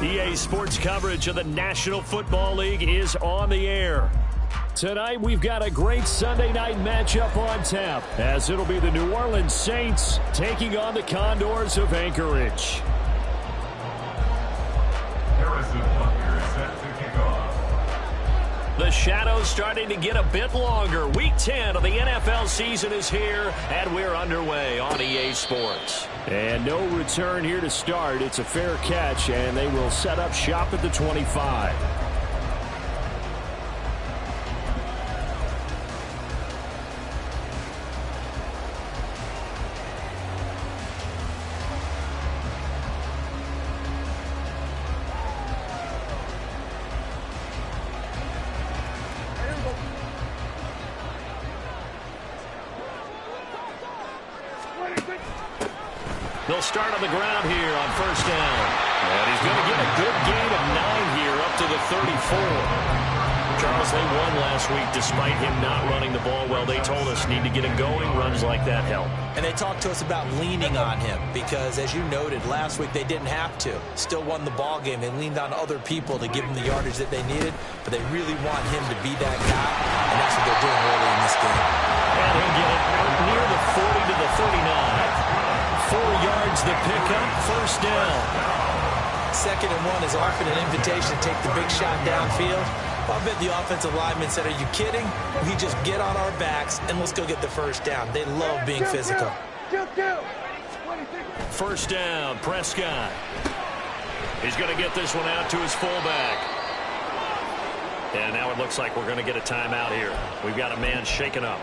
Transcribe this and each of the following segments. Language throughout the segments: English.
EA Sports coverage of the National Football League is on the air. Tonight, we've got a great Sunday night matchup on tap, as it'll be the New Orleans Saints taking on the Condors of Anchorage. Harrison Butker is set to kick off. The shadows starting to get a bit longer. Week 10 of the NFL season is here, and we're underway on EA Sports. And no return here to start. It's a fair catch, and they will set up shop at the 25. They'll start on the ground here on first down. And he's going to get a good gain of 9 here up to the 34. Charles, they won last week despite him not running the ball well. They told us need to get him going. Runs like that help. And they talked to us about leaning on him because, as you noted, last week they didn't have to. Still won the ball game. They leaned on other people to give them the yardage that they needed, but they really want him to be that guy, and that's what they're doing early in this game. And he'll get it out near the 40 to the 39. 4 yards the pickup, first down. 2nd and 1 is often an invitation to take the big shot downfield. I bet the offensive lineman said, are you kidding? We just get on our backs and let's go get the first down. They love being physical. First down, Prescott. He's going to get this one out to his fullback. And now it looks like we're going to get a timeout here. We've got a man shaken up.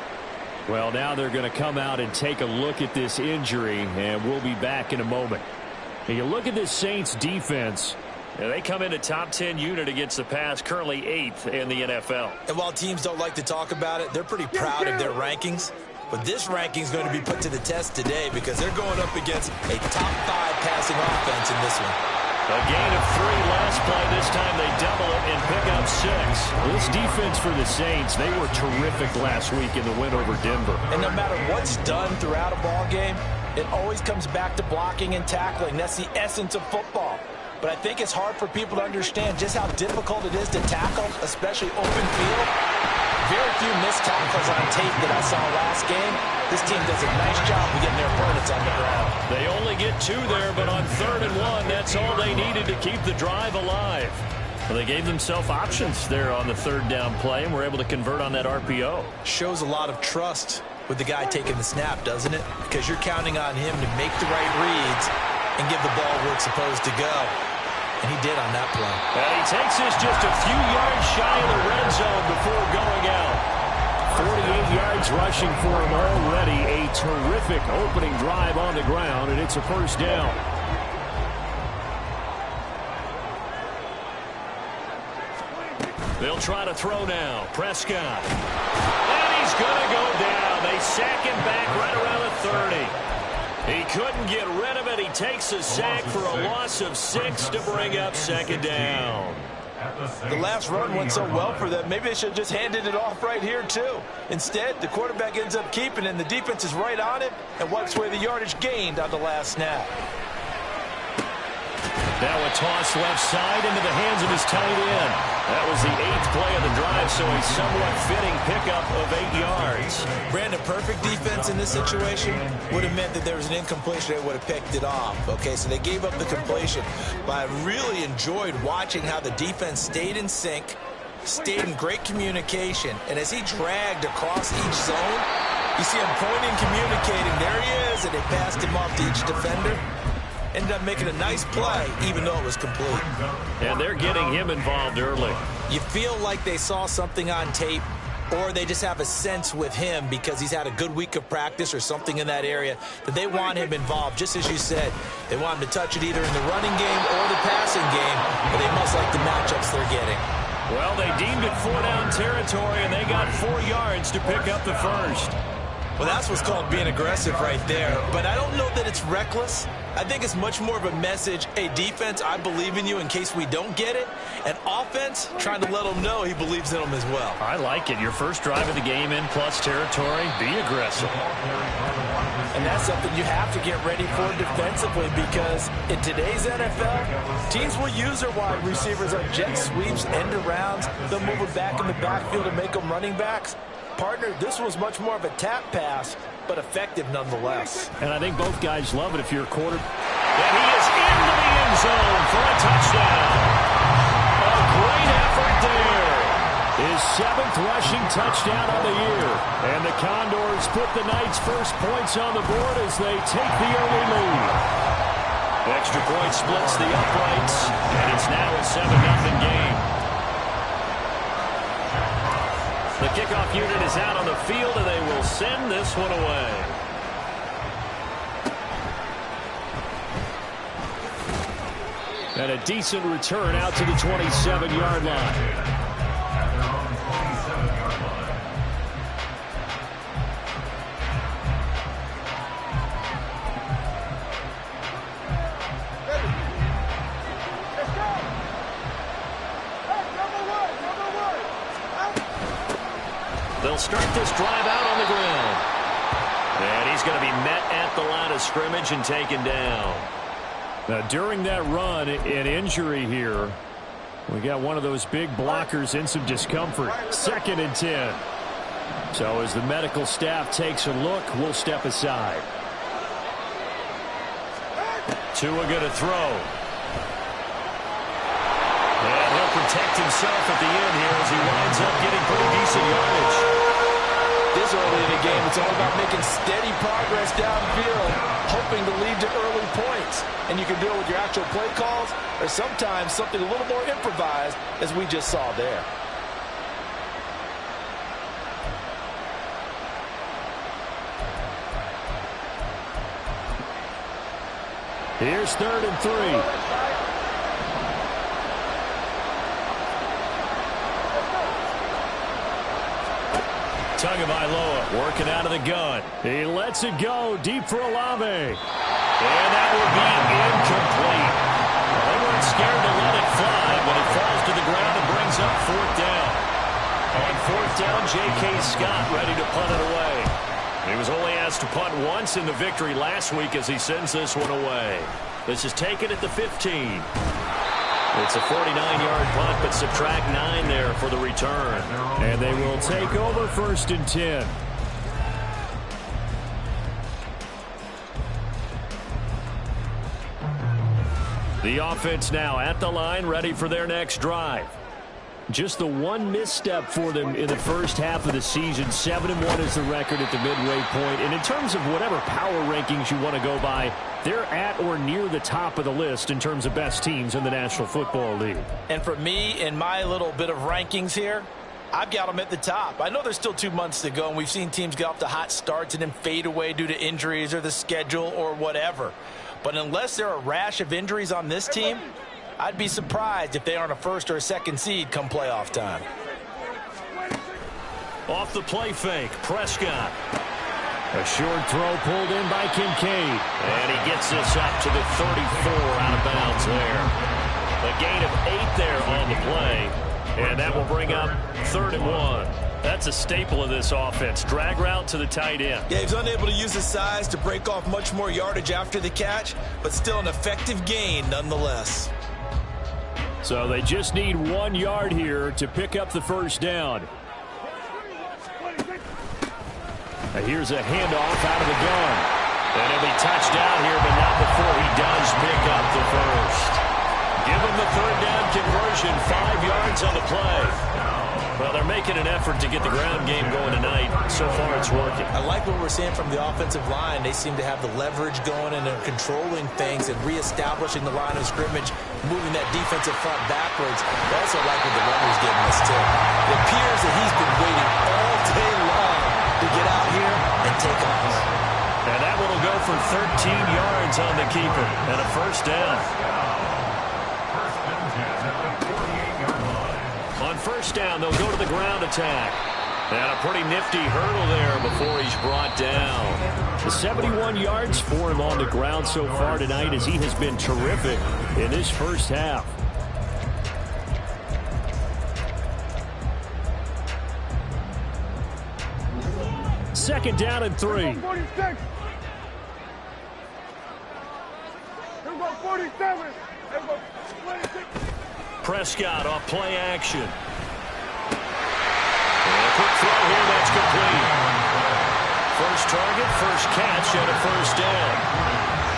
Well, now they're going to come out and take a look at this injury, and we'll be back in a moment. And you look at this Saints defense. They come in a top 10 unit against the pass, currently 8th in the NFL. And while teams don't like to talk about it, they're pretty proud of their rankings. But this ranking is going to be put to the test today because they're going up against a top 5 passing offense in this one. A gain of 3 last play. This time they double it and pick up 6. This defense for the Saints, they were terrific last week in the win over Denver. And no matter what's done throughout a ball game, it always comes back to blocking and tackling. That's the essence of football. But I think it's hard for people to understand just how difficult it is to tackle, especially open field. Very few missed tackles on tape that I saw last game. This team does a nice job of getting their opponents on the ground. They only get 2 there, but on 3rd and 1, that's all they needed to keep the drive alive. Well, they gave themselves options there on the 3rd down play, and were able to convert on that RPO. Shows a lot of trust with the guy taking the snap, doesn't it? Because you're counting on him to make the right reads and give the ball where it's supposed to go. And he did on that play. And he takes this just a few yards shy of the red zone before going out. 48 yards rushing for him already. A terrific opening drive on the ground, and it's a first down. They'll try to throw now. Prescott. And he's going to go down. They sack him back right around the 30. He couldn't get rid of it. He takes a sack for a loss of 6 to bring up 2nd down. The last run went so well for them. Maybe they should have just handed it off right here, too. Instead, the quarterback ends up keeping it, and the defense is right on it and wipes away the yardage gained on the last snap. Now a toss left side into the hands of his tight end. That was the 8th play of the drive, so a somewhat fitting pickup of 8 yards. Brandon, perfect defense in this situation would have meant that there was an incompletion. They would have picked it off. Okay, so they gave up the completion. But I really enjoyed watching how the defense stayed in sync, stayed in great communication, and as he dragged across each zone, you see him pointing, communicating. There he is, and they passed him off to each defender. Ended up making a nice play, even though it was complete. And they're getting him involved early. You feel like they saw something on tape, or they just have a sense with him because he's had a good week of practice or something in that area that they want him involved. Just as you said, they want him to touch it either in the running game or the passing game, but they must like the matchups they're getting. Well, they deemed it 4-down territory, and they got 4 yards to pick up the first. Well, that's what's called being aggressive right there. But I don't know that it's reckless. I think it's much more of a message. Hey, defense, I believe in you in case we don't get it. And offense, trying to let them know he believes in them as well. I like it. Your first drive of the game in plus territory, be aggressive. And that's something you have to get ready for defensively, because in today's NFL, teams will use their wide receivers on jet sweeps, end arounds. They'll move them back in the backfield and make them running backs. Partner, this was much more of a tap pass, but effective nonetheless. And I think both guys love it if you're a quarter. And he is into the end zone for a touchdown. A great effort there. His 7th rushing touchdown of the year. And the Condors put the Knights' first points on the board as they take the early lead. Extra point splits the uprights, and it's now a 7-0 game. The kickoff unit is out on the field, and they will send this one away. And a decent return out to the 27-yard line. They'll start this drive out on the ground. And he's going to be met at the line of scrimmage and taken down. Now, during that run, an injury here. We got one of those big blockers in some discomfort. 2nd and 10. So as the medical staff takes a look, we'll step aside. Tua going to throw. And he'll protect himself at the end here as he winds up getting pretty decent yardage. This early in the game, it's all about making steady progress downfield, hoping to lead to early points. And you can do it with your actual play calls, or sometimes something a little more improvised, as we just saw there. Here's 3rd and 3. Tagovailoa working out of the gun. He lets it go deep for Olave. And that will be incomplete. Well, they weren't scared to let it fly, but it falls to the ground and brings up 4th down. On 4th down, J.K. Scott ready to punt it away. He was only asked to punt once in the victory last week as he sends this one away. This is taken at the 15. It's a 49-yard punt, but subtract 9 there for the return. And they will take over 1st and 10. The offense now at the line, ready for their next drive. Just the one misstep for them in the first half of the season. 7-1 is the record at the midway point. And in terms of whatever power rankings you want to go by, they're at or near the top of the list in terms of best teams in the National Football League. And for me, in my little bit of rankings here, I've got them at the top. I know there's still 2 months to go, and we've seen teams get off to hot starts and then fade away due to injuries or the schedule or whatever. But unless there are a rash of injuries on this team, I'd be surprised if they aren't a 1st or a 2nd seed come playoff time. Off the play fake, Prescott. A short throw pulled in by Kincaid. And he gets this up to the 34 out of bounds there. A gain of 8 there on the play. And that will bring up 3rd and 1. That's a staple of this offense. Drag route to the tight end. Yeah, he's unable to use his size to break off much more yardage after the catch, but still an effective gain nonetheless. So they just need 1 yard here to pick up the 1st down. Now here's a handoff out of the gun. And he'll be touched down here, but not before he does pick up the 1st. Give him the 3rd down conversion, 5 yards on the play. Well, they're making an effort to get the ground game going tonight. So far, it's working. I like what we're seeing from the offensive line. They seem to have the leverage going, and they're controlling things and reestablishing the line of scrimmage, moving that defensive front backwards. I also like what the runner's giving us, too. It appears that he's been waiting all day long to get out here and take off. And that one will go for 13 yards on the keeper and a 1st down. On 1st down, they'll go to the ground attack. And a pretty nifty hurdle there before he's brought down. The 71 yards for him on the ground so far tonight as he has been terrific in this first half. Second down and 3. Prescott off play action. And a quick throw here, that's complete. First target, first catch, and a first down.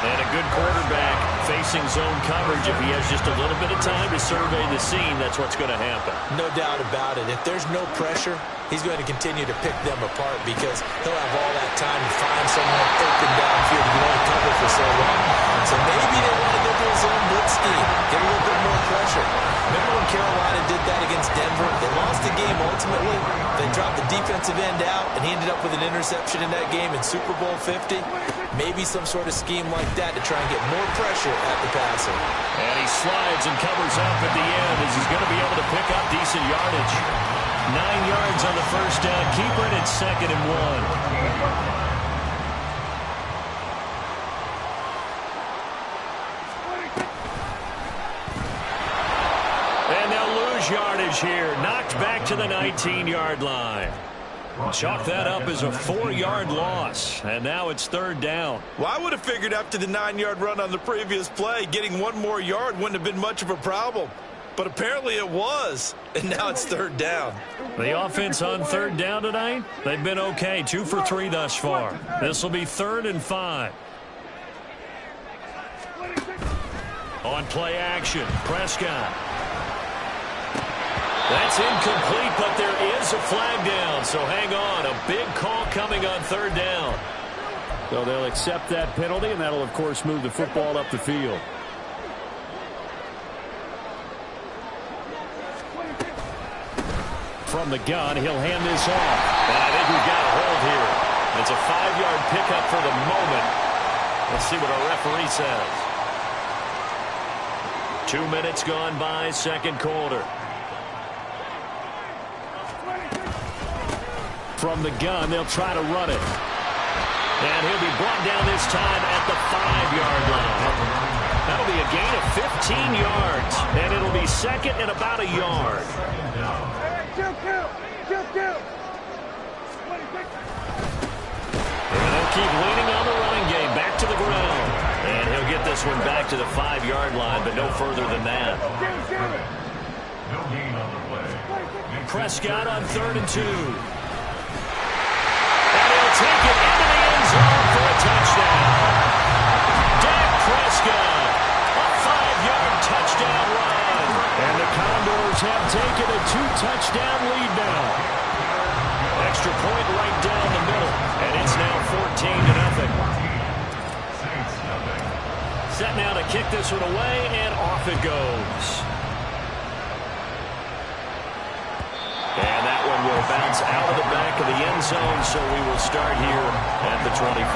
And a good quarterback facing zone coverage. If he has just a little bit of time to survey the scene, that's what's going to happen. No doubt about it. If there's no pressure, he's going to continue to pick them apart because he'll have all that time to find someone open downfield. You want to cover for so long. So maybe they want to go to a zone blitz scheme, get a little bit more pressure. Remember when Carolina did that against Denver? They lost the game ultimately. They dropped the defensive end out, and he ended up with an interception in that game in Super Bowl 50. Maybe some sort of scheme like that to try and get more pressure at the passer. And he slides and covers up at the end as he's going to be able to pick up decent yardage. 9 yards on the first down. Keep it at 2nd and 1. Yardage here, knocked back to the 19-yard line. Chalk that up as a 4-yard loss, and now it's 3rd down. Well, I would have figured after the 9-yard run on the previous play, getting 1 more yard wouldn't have been much of a problem. But apparently it was, and now it's 3rd down. The offense on 3rd down tonight, they've been okay, 2 for 3 thus far. This will be 3rd and 5. On play action, Prescott. That's incomplete, but there is a flag down, so hang on. A big call coming on 3rd down. So they'll accept that penalty, and that'll, of course, move the football up the field. From the gun, he'll hand this off. And I think we've got a hold here. It's a 5-yard pickup for the moment. Let's see what our referee says. 2 minutes gone by, 2nd quarter. From the gun, they'll try to run it. And he'll be brought down this time at the 5-yard line. That'll be a gain of 15 yards. And it'll be 2nd and about a yard. And they'll keep leaning on the running game. Back to the ground. And he'll get this one back to the 5-yard line, but no further than that. No gain on the play. Prescott on 3rd and 2. Take it into the end zone for a touchdown. Dak Prescott, a 5-yard touchdown run. And the Condors have taken a 2-touchdown lead now. Extra point right down the middle, and it's now 14-0. Set now to kick this one away, and off it goes. And that one will bounce out of the back of the end zone, so we will start here at the 25.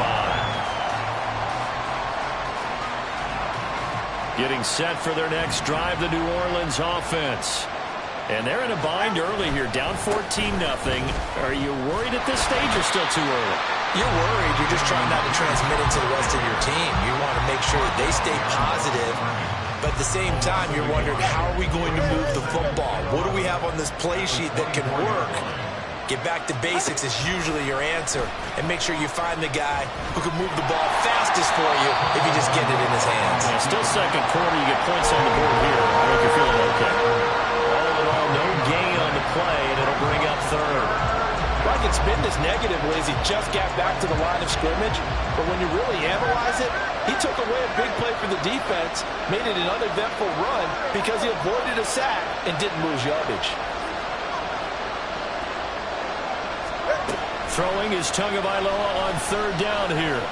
Getting set for their next drive, the New Orleans offense. And they're in a bind early here, down 14-0. Are you worried at this stage or still too early? You're worried. You're just trying not to transmit it to the rest of your team. You want to make sure that they stay positive. But at the same time, you're wondering, how are we going to move the football? What do we have on this play sheet that can work? Get back to basics is usually your answer. And make sure you find the guy who can move the ball fastest for you if you just get it in his hands. Yeah, still 2nd quarter. You get points on the board here. I think you're feeling okay. All in all, no gain on the play, and it'll bring up 3rd. Well, I can spin this negatively as he just got back to the line of scrimmage. But when you really analyze it, he took away a big play for the defense, made it an uneventful run because he avoided a sack and didn't lose yardage. Throwing is Tagovailoa on 3rd down here.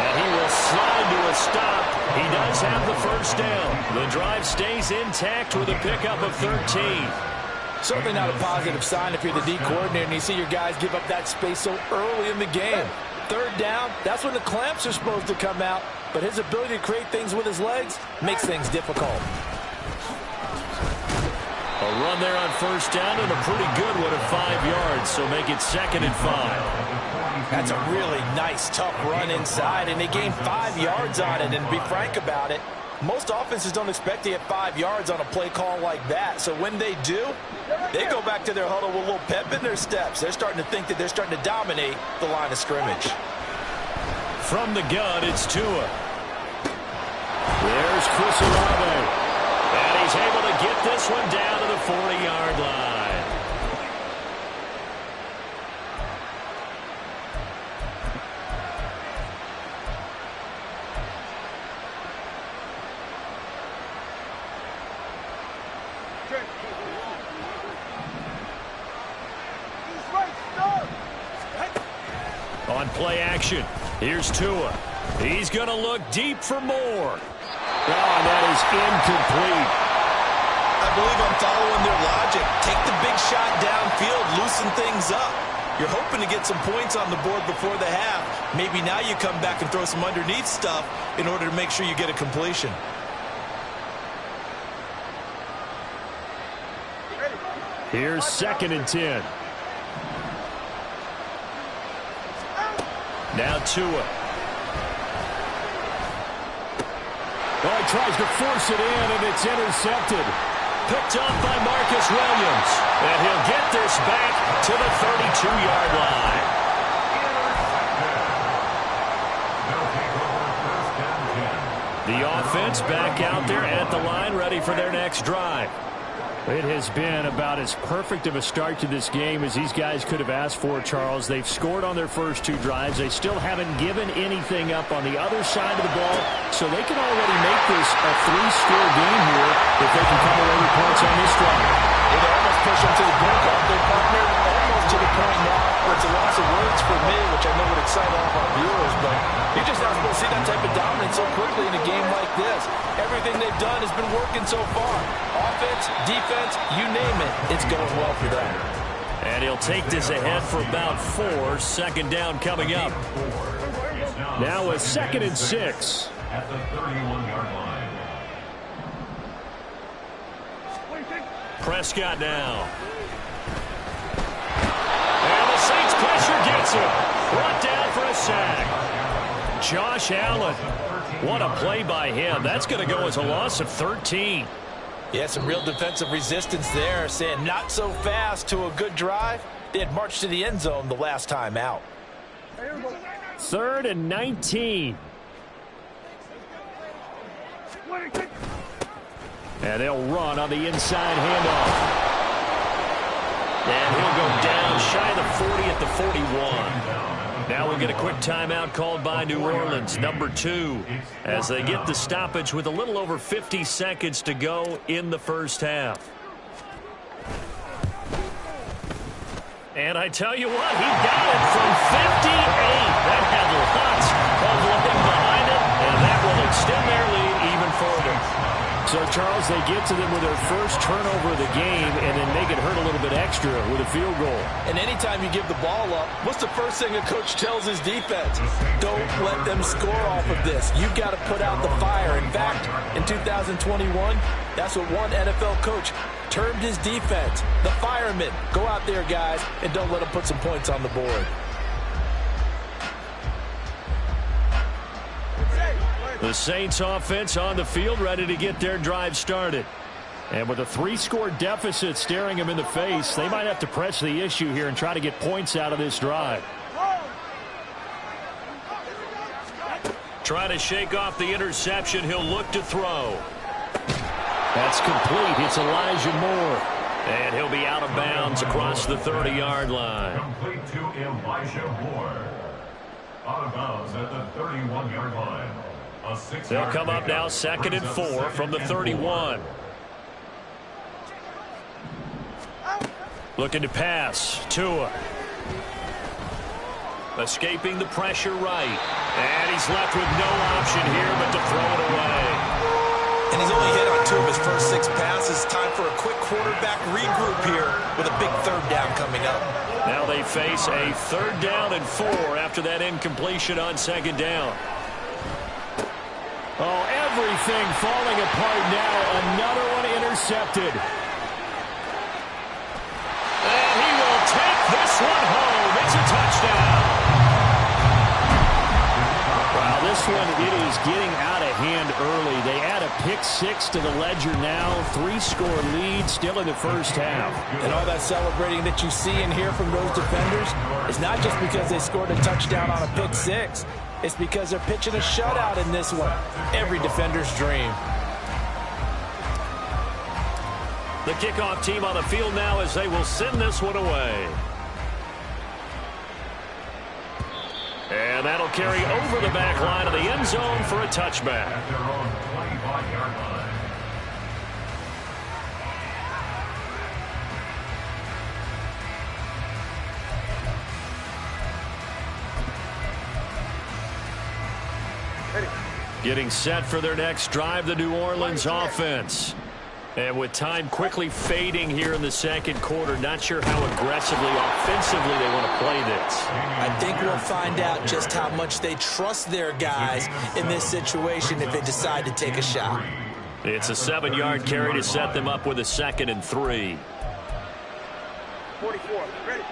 And he will slide to a stop. He does have the first down. The drive stays intact with a pickup of 13. Certainly not a positive sign if you're the D coordinator and you see your guys give up that space so early in the game. 3rd down, that's when the clamps are supposed to come out. But his ability to create things with his legs makes things difficult. A run there on 1st down and a pretty good one at 5 yards, so make it 2nd and 5. That's a really nice, tough run inside, and they gained 5 yards on it. And to be frank about it, most offenses don't expect to get 5 yards on a play call like that. So when they do, they go back to their huddle with a little pep in their steps. They're starting to think that they're starting to dominate the line of scrimmage. From the gun, it's Tua. There's Chris Olave. And he's able to get this one down to the 40-yard line. On play action, here's Tua. He's going to look deep for more. Oh, that is incomplete. I believe I'm following their logic. Take the big shot downfield, loosen things up. You're hoping to get some points on the board before the half. Maybe now you come back and throw some underneath stuff in order to make sure you get a completion. Here's 2nd and 10. Now Tua. Oh, he tries to force it in, and it's intercepted. Picked up by Marcus Williams. And he'll get this back to the 32-yard line. The offense back out there at the line, ready for their next drive. It has been about as perfect of a start to this game as these guys could have asked for, Charles. They've scored on their first 2 drives. They still haven't given anything up on the other side of the ball, so they can already make this a 3-score game here if they can come away with points on this drive. They almost push them to the brink of their partner, almost to the point now where it's a loss of words for me, which I know would excite all of our viewers, but you're just not supposed to see that type of dominance so quickly in a game like this. Everything they've done has been working so far. Offense, defense, you name it, it's going well for them. And he'll take this ahead for about 4. 2nd down coming up. Now with 2nd and 6. At the 31-yard line. Prescott now. And the Saints pressure gets him. Brought down for a sack. Josh Allen. What a play by him. That's going to go as a loss of 13. Yeah, some real defensive resistance there, saying not so fast to a good drive. They had marched to the end zone the last time out. 3rd and 19. And they'll run on the inside handoff. And he'll go down shy of the 40 at the 41. Now we'll get a quick timeout called by New Orleans, number 2, as they get the stoppage with a little over 50 seconds to go in the first half. And I tell you what, he got it from 58. That had lots of leg behind it, and that will extend their lead even further. So, Charles, they get to them with their first turnover of the game and then make it hurt a little bit extra with a field goal. And anytime you give the ball up, what's the first thing a coach tells his defense? Don't let them score off of this. You've got to put out the fire. In fact, in 2021, that's what one NFL coach termed his defense. The firemen. Go out there, guys, and don't let them put some points on the board. The Saints offense on the field, ready to get their drive started. And with a 3-score deficit staring them in the face, they might have to press the issue here and try to get points out of this drive. Try to shake off the interception. He'll look to throw. That's complete. It's Elijah Moore. And he'll be out of bounds across the 30-yard line. Complete to Elijah Moore. Out of bounds at the 31-yard line. They'll come up now 2nd and 4 from the 31. Looking to pass. Tua. Escaping the pressure right. And he's left with no option here but to throw it away. And he's only hit on 2 of his first 6 passes. Time for a quick quarterback regroup here with a big 3rd down coming up. Now they face a 3rd down and 4 after that incompletion on 2nd down. Oh, everything falling apart now. Another one intercepted. And he will take this one home. It's a touchdown. Wow, this one, it is getting out of hand early. They add a pick-6 to the ledger now. 3-score lead still in the first half. And all that celebrating that you see and hear from those defenders is not just because they scored a touchdown on a pick-6. It's because they're pitching a shutout in this one. Every defender's dream. The kickoff team on the field now as they will send this one away. And that'll carry over the back line of the end zone for a touchback. At their own 25-yard line. Getting set for their next drive, the New Orleans offense. And with time quickly fading here in the second quarter, not sure how aggressively, offensively they want to play this. I think we'll find out just how much they trust their guys in this situation if they decide to take a shot. It's a 7-yard carry to set them up with a 2nd and 3. 44, ready.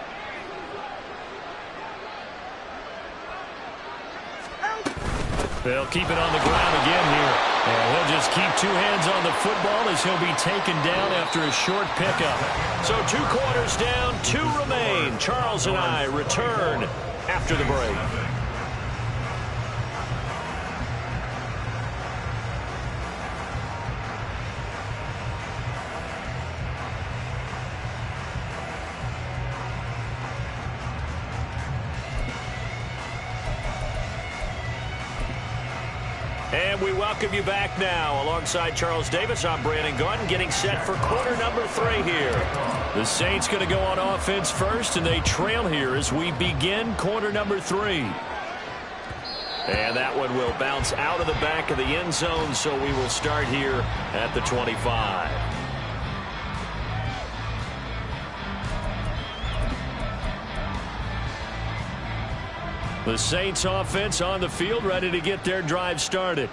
They'll keep it on the ground again here. And he'll just keep 2 hands on the football as he'll be taken down after a short pickup. So 2 quarters down, 2 remain. Charles and I return after the break. And we welcome you back now. Alongside Charles Davis, I'm Brandon Gaudin, getting set for quarter number 3 here. The Saints going to go on offense first, and they trail here as we begin quarter number 3. And that one will bounce out of the back of the end zone, so we will start here at the 25. The Saints offense on the field, ready to get their drive started.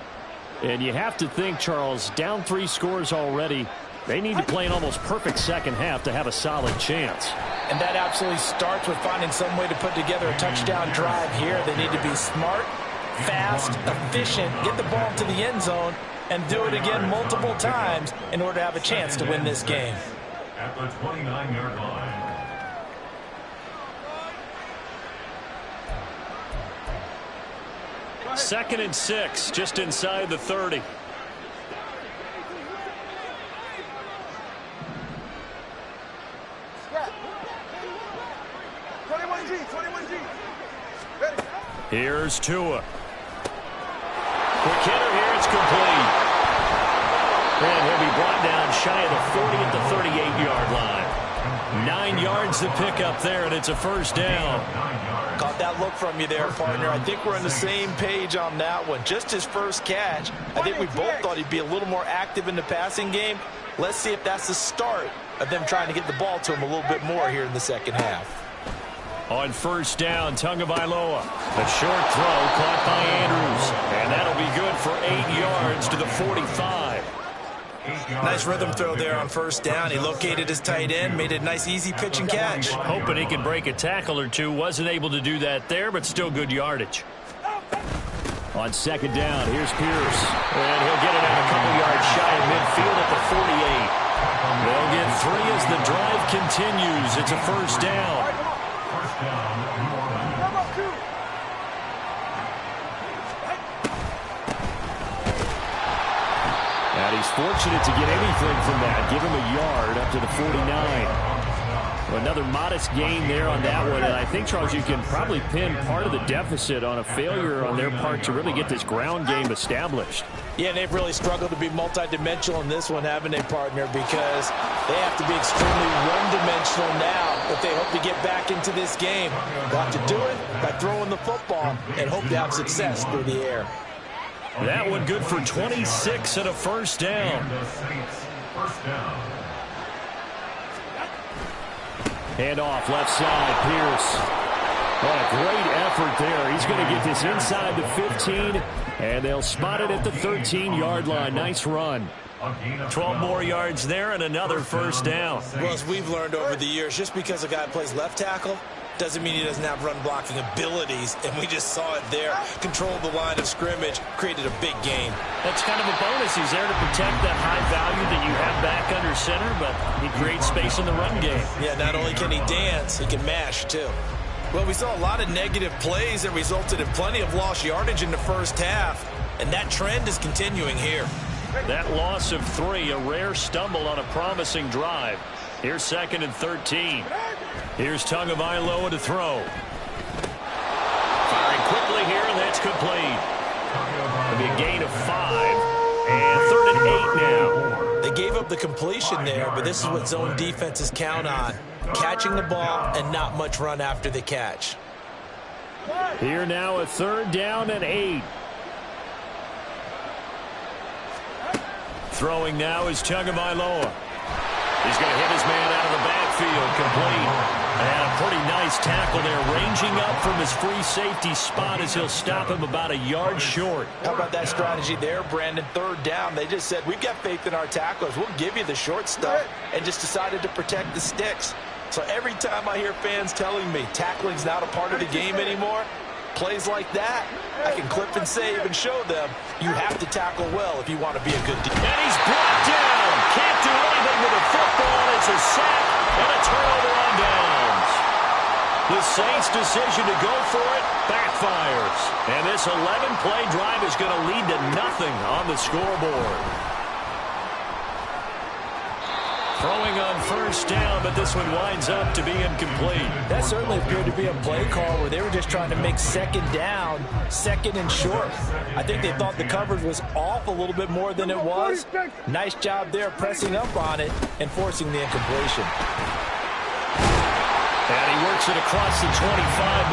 And you have to think, Charles, down 3 scores already. They need to play an almost perfect second half to have a solid chance. And that absolutely starts with finding some way to put together a touchdown drive here. They need to be smart, fast, efficient, get the ball to the end zone, and do it again multiple times in order to have a chance to win this game. At the 29-yard line. Second and 6, just inside the 30. Here's Tua. Quick hitter here, it's complete. And he'll be brought down shy of the 40 at the 38-yard line. 9 yards to pick up there, and it's a first down. Caught that look from you there, partner. I think we're on the same page on that one. Just his first catch. I think we both thought he'd be a little more active in the passing game. Let's see if that's the start of them trying to get the ball to him a little bit more here in the second half. On first down, Tagovailoa. The short throw caught by Andrews. And that'll be good for 8 yards to the 45. Nice rhythm throw there on first down. He located his tight end, made a nice easy pitch and catch. Hoping he could break a tackle or two. Wasn't able to do that there, but still good yardage. On second down, here's Pierce. And he'll get it out a couple yards shy of midfield at the 48. They'll get 3 as the drive continues. It's a first down. First down, New Orleans. And he's fortunate to get anything from that. Give him a yard up to the 49. Another modest gain there on that one. And I think, Charles, you can probably pin part of the deficit on a failure on their part to really get this ground game established. Yeah, they've really struggled to be multidimensional in this one, haven't they, partner? Because they have to be extremely one-dimensional now if they hope to get back into this game. They'll have to do it by throwing the football and hope to have success through the air. That one good for 26 and a first down. The Saints, first down. Hand off left side, Pierce. What a great effort there. He's going to get this inside the 15, and they'll spot it at the 13-yard line. Nice run. 12 more yards there and another first down. Well, as we've learned over the years, just because a guy plays left tackle doesn't mean he doesn't have run blocking abilities, and we just saw it there. Controlled the line of scrimmage, created a big gain. That's kind of a bonus. He's there to protect that high value that you have back under center, but he creates space in the run game. Yeah, not only can he dance, he can mash, too. Well, we saw a lot of negative plays that resulted in plenty of lost yardage in the first half, and that trend is continuing here. That loss of 3, a rare stumble on a promising drive. Here's 2nd and 13. Here's Tagovailoa to throw. Firing quickly here, and that's complete. It'll be a gain of 5, and 3rd and 8 now. They gave up the completion there, but this is what zone defenses count on. Catching the ball and not much run after the catch. Here now a 3rd down and 8. Throwing now is Tagovailoa. He's going to hit his man out of the backfield, complete. And a pretty nice tackle there, ranging up from his free safety spot as he'll stop him about a yard short. How about that strategy there, Brandon? 3rd down. They just said, we've got faith in our tacklers. We'll give you the short stuff, and just decided to protect the sticks. So every time I hear fans telling me tackling's not a part of the game anymore, plays like that, I can clip and save and show them you have to tackle well if you want to be a good defense. And he's brought down. Can't do anything with a football. It's a sack and a turnover on downs. The Saints' decision to go for it backfires. And this 11-play drive is going to lead to nothing on the scoreboard. Throwing on 1st down, but this one winds up to be incomplete. That certainly appeared to be a play call where they were just trying to make 2nd down, 2nd and short. I think they thought the coverage was off a little bit more than it was. Nice job there pressing up on it and forcing the incompletion. And he works it across the 25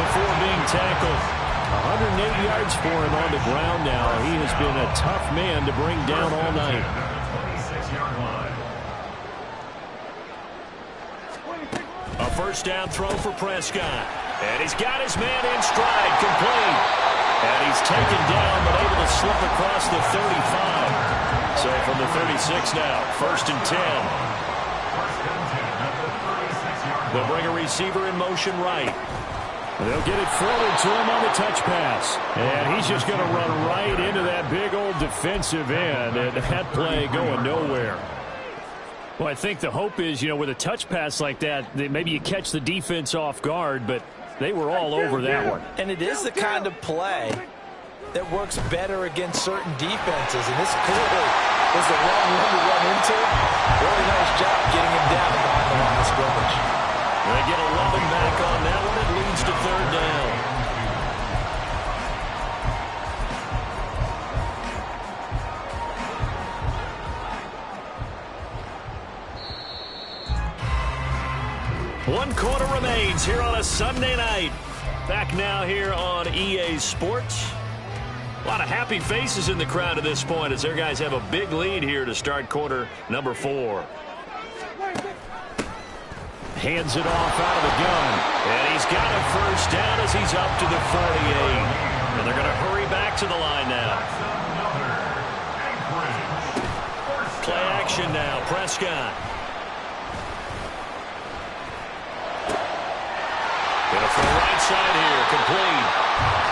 before being tackled. 108 yards for him on the ground now. He has been a tough man to bring down all night. 36-yard line. A 1st down throw for Prescott. And he's got his man in stride, complete. And he's taken down, but able to slip across the 35. So from the 36 now, 1st and 10. They'll bring a receiver in motion right. They'll get it forward to him on the touch pass. And he's just going to run right into that big old defensive end. And that play going nowhere. Well, I think the hope is, with a touch pass like that maybe you catch the defense off guard, but they were all over that one. And it is the kind of play that works better against certain defenses. And this clearly was the wrong one to run into. Really nice job getting him down behind the line of scrimmage. They get 11 back on that one. It leads to 3rd down. One quarter remains here on a Sunday night. Back now here on EA Sports. A lot of happy faces in the crowd at this point as their guys have a big lead here to start quarter number 4. Hands it off out of the gun. And he's got a 1st down as he's up to the 48. And they're going to hurry back to the line now. Play action now. Prescott. Going from the right side here, complete.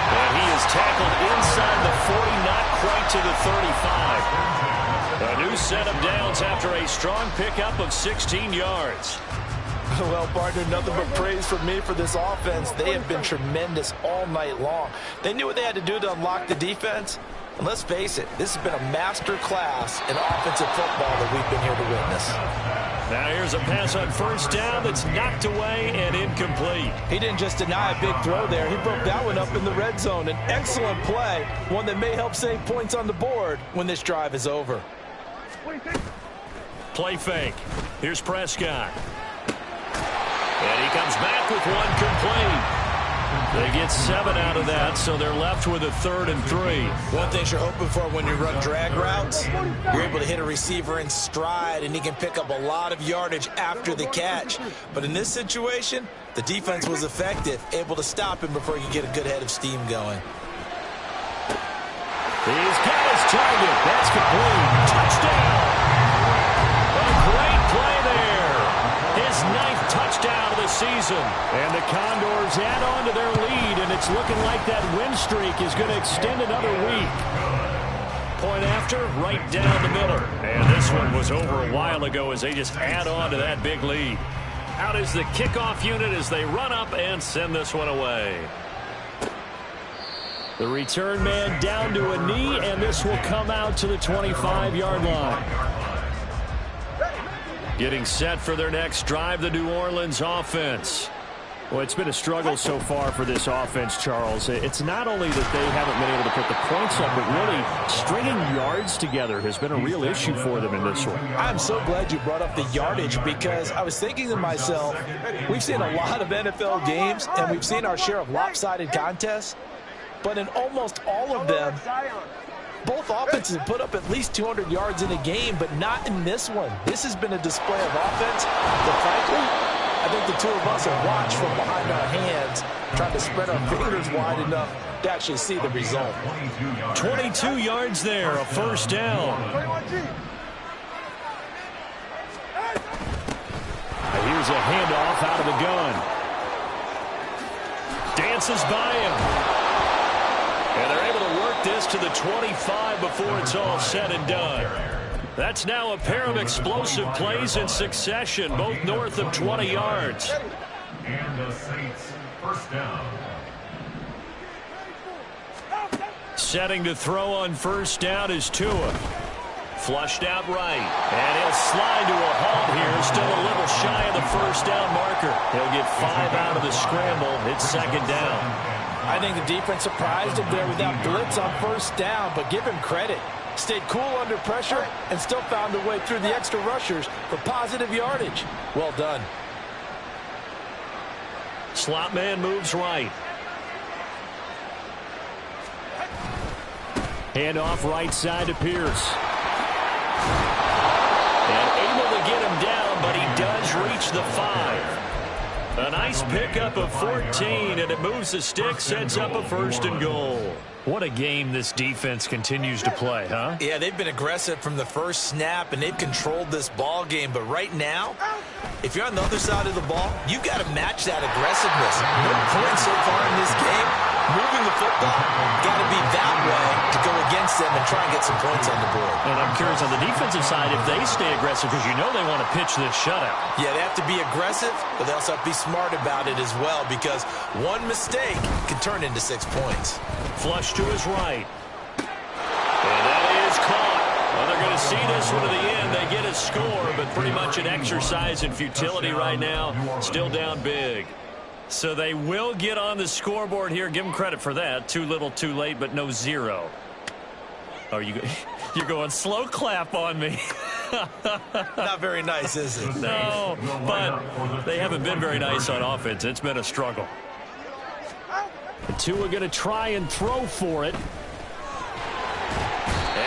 And he is tackled inside the 40, not quite to the 35. A new set of downs after a strong pickup of 16 yards. Well, partner, nothing but praise from me for this offense. They have been tremendous all night long. They knew what they had to do to unlock the defense. And let's face it, this has been a master class in offensive football that we've been here to witness. Now here's a pass on 1st down that's knocked away and incomplete. He didn't just deny a big throw there. He broke that one up in the red zone. An excellent play, one that may help save points on the board when this drive is over. Play fake. Here's Prescott. And he comes back with one complete. They get 7 out of that, so they're left with a 3rd and 3. One thing you're hoping for when you run drag routes, you're able to hit a receiver in stride, and he can pick up a lot of yardage after the catch. But in this situation, the defense was effective, able to stop him before he could get a good head of steam going. He's got his target. That's complete. Touchdown. A great play there. His 9th touchdown of the season. And the Condors add on to their lead, and it's looking like that win streak is going to extend another week. Point after, right down the middle. And this one was over a while ago as they just add on to that big lead. Out is the kickoff unit as they run up and send this one away. The return man down to a knee, and this will come out to the 25-yard line. Getting set for their next drive, the New Orleans offense. Well, it's been a struggle so far for this offense, Charles. It's not only that they haven't been able to put the points up, but really stringing yards together has been a real issue for them in this one. I'm so glad you brought up the yardage, because I was thinking to myself, we've seen a lot of NFL games, and we've seen our share of lopsided contests, but in almost all of them, both offenses have put up at least 200 yards in a game, but not in this one. This has been a display of offense that, frankly, I think the two of us have watched from behind our hands, trying to spread our fingers wide enough to actually see the result. 22 yards there, a first down. Here's a handoff out of the gun. Dances by him. And they're able to work this to the 25 before it's all said and done. That's now a pair of explosive plays in succession, both north of 20 yards. And the Saints first down. Setting to throw on first down is Tua. Flushed out right. And he'll slide to a halt here. Still a little shy of the first down marker. He'll get 5 out of the scramble. It's second down. I think the defense surprised him there with that blitz on first down, but give him credit. Stayed cool under pressure and still found a way through the extra rushers for positive yardage. Well done. Slot man moves right. Hand off right side to Pierce. And able to get him down, but he does reach the 5. A nice pickup of 14, and it moves the stick, sets up a 1st and goal. What a game this defense continues to play, huh? Yeah, they've been aggressive from the first snap, and they've controlled this ball game. But right now, if you're on the other side of the ball, you've got to match that aggressiveness. No points so far in this game. Moving the football, got to be that way to go against them and try and get some points on the board. And I'm curious on the defensive side if they stay aggressive, because you know they want to pitch this shutout. Yeah, they have to be aggressive, but they also have to be smart about it as well, because one mistake can turn into 6 points. Flush to his right. And that is caught. Well, they're going to see this one to the end. They get a score, but pretty much an exercise in futility right now. Still down big. So they will get on the scoreboard here. Give them credit for that. Too little, too late, but no 0. Oh, you're going slow clap on me. Not very nice, is it? No, but they haven't been very nice on offense. It's been a struggle. The two are going to try and throw for it. And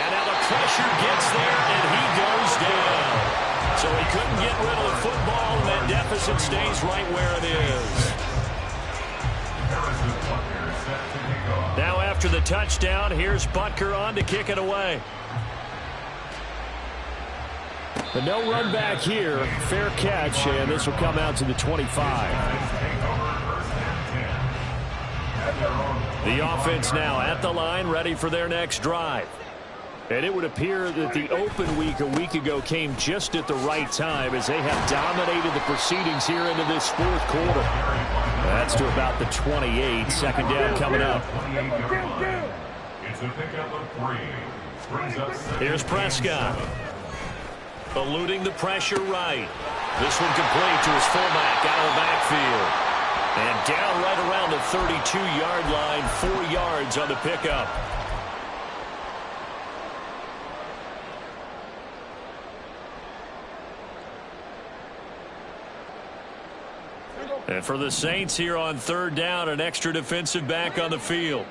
now the pressure gets there, and he goes down. So he couldn't get rid of the football, and that deficit stays right where it is. Now after the touchdown, here's Butker on to kick it away. But no run back here. Fair catch, and this will come out to the 25. The offense now at the line, ready for their next drive. And it would appear that the open week a week ago came just at the right time, as they have dominated the proceedings here into this 4th quarter. That's to about the 28. Second down coming up. It's a pickup of 3. Here's Prescott. Eluding the pressure right. This one complete to his fullback out of the backfield. And down right around the 32-yard line, 4 yards on the pickup. And for the Saints here on 3rd down, an extra defensive back on the field.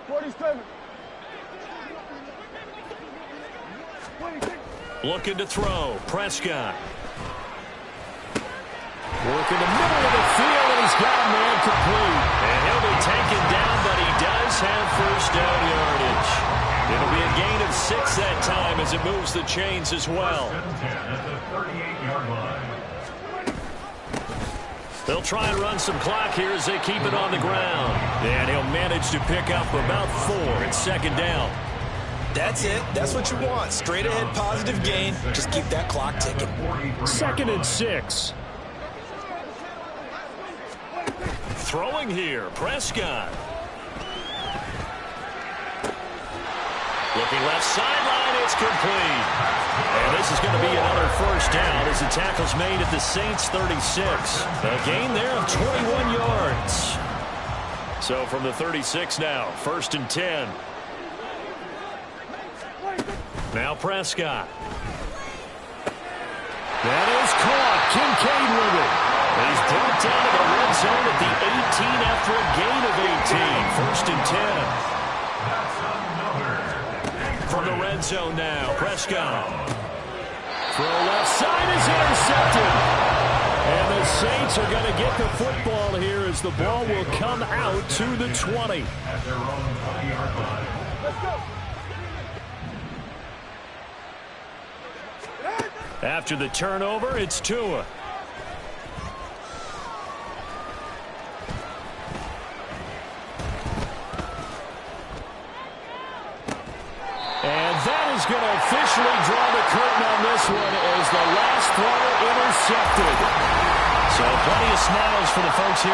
47. Looking to throw. Prescott. Working the middle of the field, and he's got a man complete. And he'll be taken down, but he does have first down yardage. It'll be a gain of 6 that time as it moves the chains as well. They'll try and run some clock here as they keep it on the ground. And he'll manage to pick up about 4 at second down. That's it. That's what you want. Straight ahead positive gain. Just keep that clock ticking. 2nd and 6. Throwing here, Prescott. Looking left sideline, it's complete. And this is going to be another first down as the tackle's made at the Saints 36. A gain there of 21 yards. So from the 36 now, 1st and 10. Now Prescott. That is caught. Kincaid with it. He's brought down to the red zone at the 18 after a gain of 18. 1st and 10. From the red zone now, Prescott. Throw left side is intercepted. And the Saints are going to get the football here as the ball will come out to the 20. At their own 20-yard line. Let's go. After the turnover, it's Tua. And that is going to officially draw the curtain on this one as the last throw intercepted. So plenty of smiles for the folks here.